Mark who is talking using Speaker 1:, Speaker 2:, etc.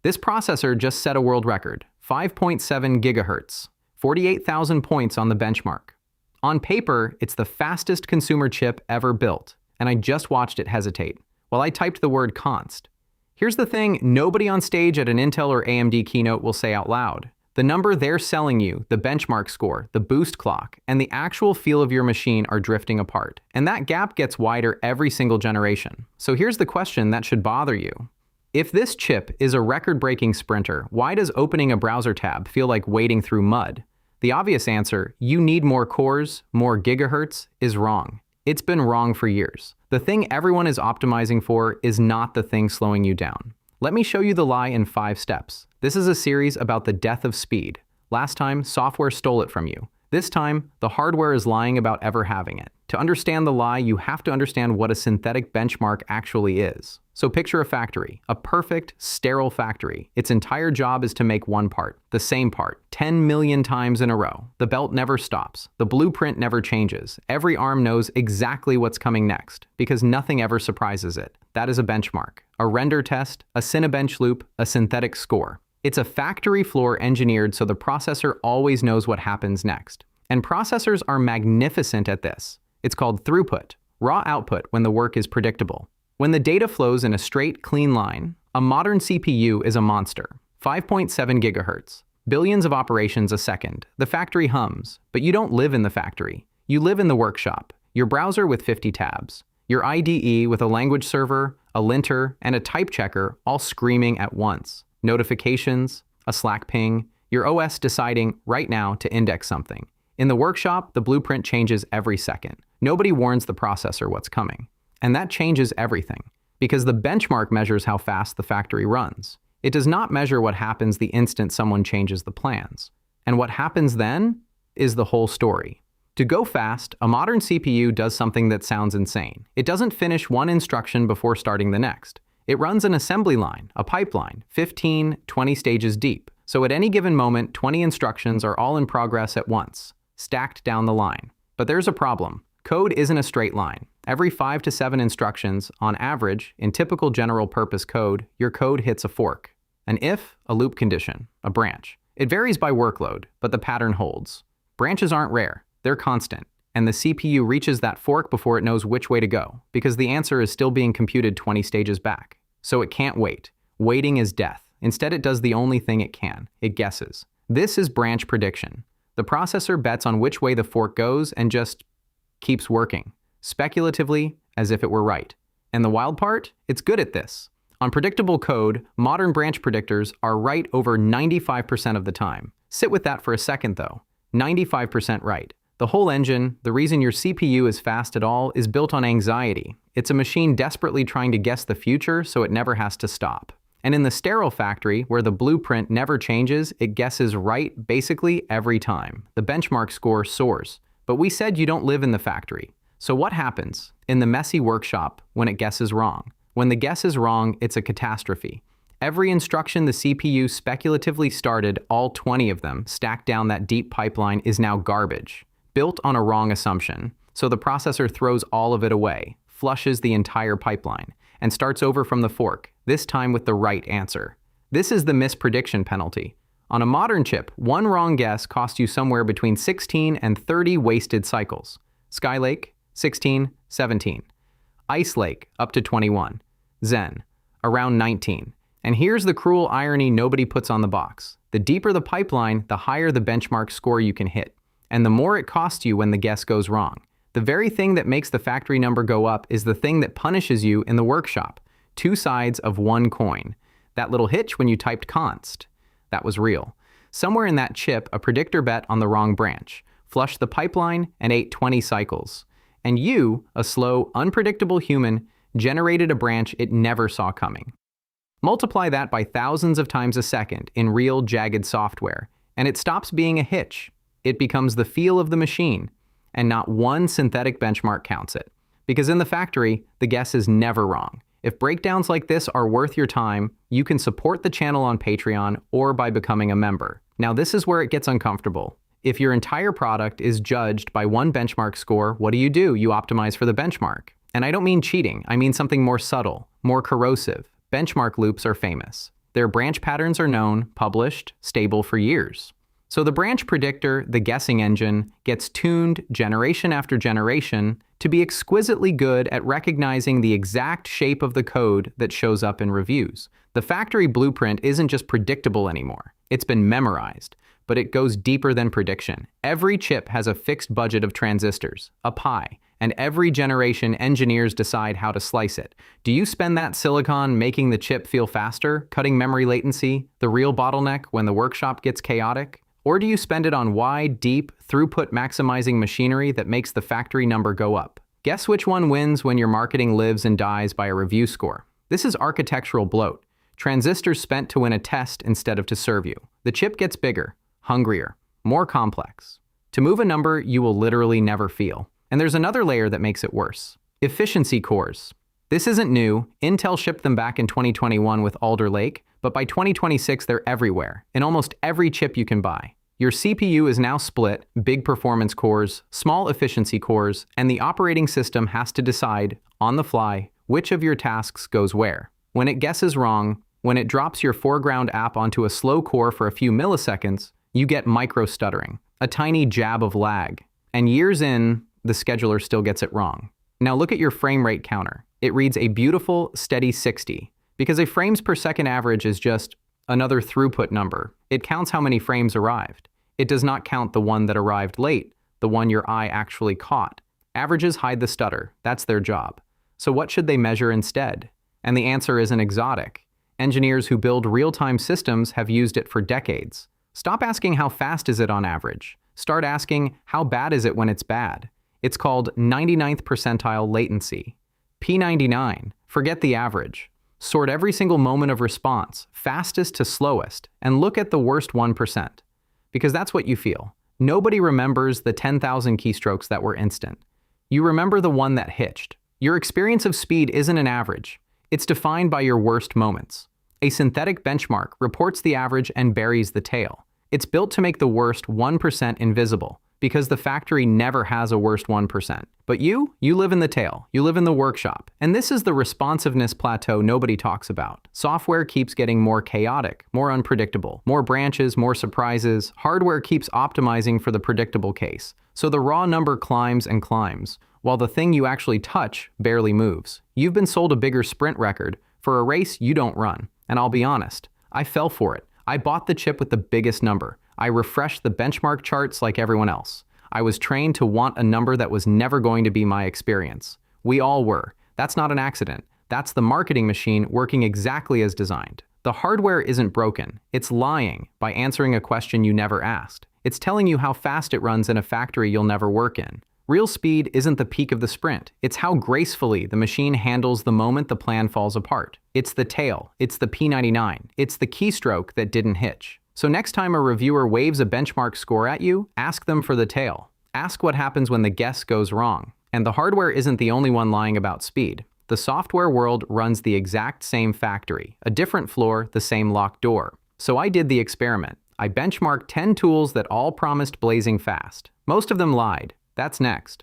Speaker 1: This processor just set a world record, 5.7 gigahertz, 48,000 points on the benchmark. On paper, it's the fastest consumer chip ever built, and I just watched it hesitate while I typed the word const. Here's the thing nobody on stage at an Intel or AMD keynote will say out loud. The number they're selling you, the benchmark score, the boost clock, and the actual feel of your machine are drifting apart. And that gap gets wider every single generation. So here's the question that should bother you. If this chip is a record-breaking sprinter, why does opening a browser tab feel like wading through mud? The obvious answer, you need more cores, more gigahertz, is wrong. It's been wrong for years. The thing everyone is optimizing for is not the thing slowing you down. Let me show you the lie in 5 steps. This is a series about the death of speed. Last time, software stole it from you. This time, the hardware is lying about ever having it. To understand the lie, you have to understand what a synthetic benchmark actually is. So picture a factory, a perfect, sterile factory. Its entire job is to make one part, the same part, 10 million times in a row. The belt never stops. The blueprint never changes. Every arm knows exactly what's coming next, because nothing ever surprises it. That is a benchmark, a render test, a Cinebench loop, a synthetic score. It's a factory floor engineered so the processor always knows what happens next. And processors are magnificent at this. It's called throughput, raw output when the work is predictable. When the data flows in a straight, clean line, a modern CPU is a monster. 5.7 gigahertz, billions of operations a second. The factory hums, but you don't live in the factory. You live in the workshop, your browser with 50 tabs, your IDE with a language server, a linter, and a type checker all screaming at once. Notifications, a Slack ping, your OS deciding right now to index something. In the workshop, the blueprint changes every second. Nobody warns the processor what's coming. And that changes everything, because the benchmark measures how fast the factory runs. It does not measure what happens the instant someone changes the plans. And what happens then is the whole story. To go fast, a modern CPU does something that sounds insane. It doesn't finish one instruction before starting the next. It runs an assembly line, a pipeline, 15, 20 stages deep. So at any given moment, 20 instructions are all in progress at once, stacked down the line. But there's a problem. Code isn't a straight line. Every 5 to 7 instructions, on average, in typical general-purpose code, your code hits a fork. An if, a loop condition, a branch. It varies by workload, but the pattern holds. Branches aren't rare. They're constant. And the CPU reaches that fork before it knows which way to go, because the answer is still being computed 20 stages back. So it can't wait. Waiting is death. Instead, it does the only thing it can. It guesses. This is branch prediction. The processor bets on which way the fork goes and just keeps working, speculatively, as if it were right. And the wild part? It's good at this. On predictable code, modern branch predictors are right over 95% of the time. Sit with that for a second though. 95% right. The whole engine, the reason your CPU is fast at all, is built on anxiety. It's a machine desperately trying to guess the future so it never has to stop. And in the sterile factory, where the blueprint never changes, it guesses right basically every time. The benchmark score soars. But we said you don't live in the factory. So what happens in the messy workshop when it guesses wrong? When the guess is wrong, it's a catastrophe. Every instruction the CPU speculatively started, all 20 of them, stacked down that deep pipeline, is now garbage, built on a wrong assumption. So the processor throws all of it away, flushes the entire pipeline, and starts over from the fork, this time with the right answer. This is the misprediction penalty. On a modern chip, one wrong guess costs you somewhere between 16 and 30 wasted cycles. Skylake, 16, 17. Ice Lake, up to 21. Zen, around 19. And here's the cruel irony nobody puts on the box. The deeper the pipeline, the higher the benchmark score you can hit. And the more it costs you when the guess goes wrong. The very thing that makes the factory number go up is the thing that punishes you in the workshop. Two sides of one coin. That little hitch when you typed const. That was real. Somewhere in that chip, a predictor bet on the wrong branch, flushed the pipeline, and ate 20 cycles. And you, a slow, unpredictable human, generated a branch it never saw coming. Multiply that by thousands of times a second in real, jagged software, and it stops being a hitch. It becomes the feel of the machine, and not one synthetic benchmark counts it. Because in the factory, the guess is never wrong. If breakdowns like this are worth your time, you can support the channel on Patreon or by becoming a member. Now this is where it gets uncomfortable. If your entire product is judged by one benchmark score, what do? You optimize for the benchmark. And I don't mean cheating, I mean something more subtle, more corrosive. Benchmark loops are famous. Their branch patterns are known, published, stable for years. So the branch predictor, the guessing engine, gets tuned generation after generation to be exquisitely good at recognizing the exact shape of the code that shows up in reviews. The factory blueprint isn't just predictable anymore. It's been memorized, but it goes deeper than prediction. Every chip has a fixed budget of transistors, a pie, and every generation engineers decide how to slice it. Do you spend that silicon making the chip feel faster, cutting memory latency, the real bottleneck when the workshop gets chaotic? Or do you spend it on wide, deep, throughput maximizing machinery that makes the factory number go up? Guess which one wins when your marketing lives and dies by a review score? This is architectural bloat. Transistors spent to win a test instead of to serve you. The chip gets bigger, hungrier, more complex. To move a number you will literally never feel. And there's another layer that makes it worse. Efficiency cores. This isn't new. Intel shipped them back in 2021 with Alder Lake, but by 2026 they're everywhere, in almost every chip you can buy. Your CPU is now split, big performance cores, small efficiency cores, and the operating system has to decide, on the fly, which of your tasks goes where. When it guesses wrong, when it drops your foreground app onto a slow core for a few milliseconds, you get micro-stuttering, a tiny jab of lag. And years in, the scheduler still gets it wrong. Now look at your frame rate counter. It reads a beautiful, steady 60, because a frames per second average is just another throughput number. It counts how many frames arrived. It does not count the one that arrived late, the one your eye actually caught. Averages hide the stutter. That's their job. So what should they measure instead? And the answer isn't exotic. Engineers who build real-time systems have used it for decades. Stop asking how fast is it on average. Start asking how bad is it when it's bad. It's called 99th percentile latency. P99. Forget the average. Sort every single moment of response, fastest to slowest, and look at the worst 1%. Because that's what you feel. Nobody remembers the 10,000 keystrokes that were instant. You remember the one that hitched. Your experience of speed isn't an average. It's defined by your worst moments. A synthetic benchmark reports the average and buries the tail. It's built to make the worst 1% invisible, because the factory never has a worst 1%. But you live in the tail, you live in the workshop. And this is the responsiveness plateau nobody talks about. Software keeps getting more chaotic, more unpredictable, more branches, more surprises. Hardware keeps optimizing for the predictable case. So the raw number climbs and climbs, while the thing you actually touch barely moves. You've been sold a bigger sprint record for a race you don't run. And I'll be honest, I fell for it. I bought the chip with the biggest number. I refreshed the benchmark charts like everyone else. I was trained to want a number that was never going to be my experience. We all were. That's not an accident. That's the marketing machine working exactly as designed. The hardware isn't broken. It's lying by answering a question you never asked. It's telling you how fast it runs in a factory you'll never work in. Real speed isn't the peak of the sprint. It's how gracefully the machine handles the moment the plan falls apart. It's the tail. It's the P99. It's the keystroke that didn't hitch. So next time a reviewer waves a benchmark score at you, ask them for the tail. Ask what happens when the guess goes wrong. And the hardware isn't the only one lying about speed. The software world runs the exact same factory, a different floor, the same locked door. So I did the experiment. I benchmarked 10 tools that all promised blazing fast. Most of them lied. That's next.